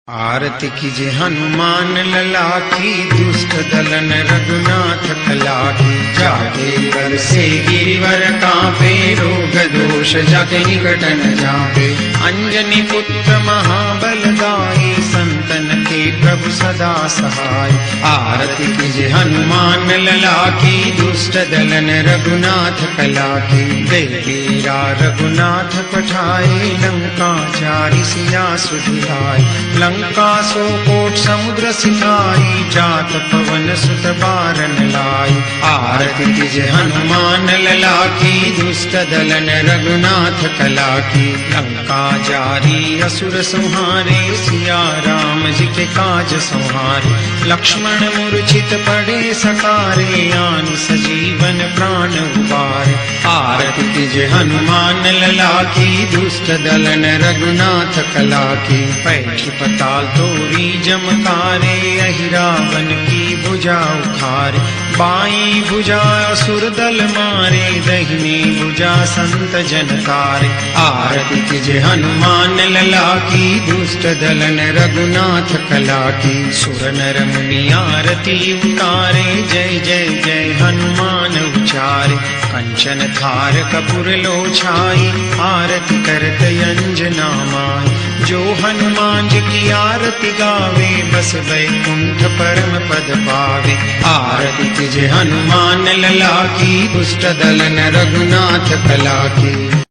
आरती कीजे हनुमान लला की, दुष्ट दलन रघुनाथ कला की। जाके कर से गिरिवर कांपे, रोग दोष जाके निकट न जापे। अंजनी पुत्र महाबल गाई, संतन के प्रभु सदा सहाय। आरती कीजे हनुमान लला की, दुष्ट दलन रघुनाथ कला की। देवीरा रघुनाथ पठाए, लंका चारि सिया सुधियाए। लंका सो कोट समुद्र सिखाई, जात पवन सुत बारन लाई। आरती कीजे हनुमान लला की, दुष्ट दलन रघुनाथ कला की। लंका जारी असुर संहारे, सिया राम जी के काज संहारे। लक्ष्मण मूर्छित पड़े सकारे, आन सजीवन प्राण उबारे। आरती कीजे हनुमान लला की, दुष्ट दलन रघुनाथ कला की। पैठी पताल तोरी जमकारे, अहिरावन की भुजा उखारे। बाई भुजा असुर दल मारे, दहिनी भुजा संत जन तारे। आरती कीजे हनुमान लला की, दुष्ट दलन रघुनाथ कला की। सुर नर मुनि आरती उतारे, जय जय जय हनुमान उचारे। कंचन थार कपूर लो छाई, आरती करत अंजना माई। जो हनुमान जी की आरती गावे, बस वैकुंठ परम पद पावे। आरती कीजे हनुमान लला की, दुष्ट दलन रघुनाथ कला की।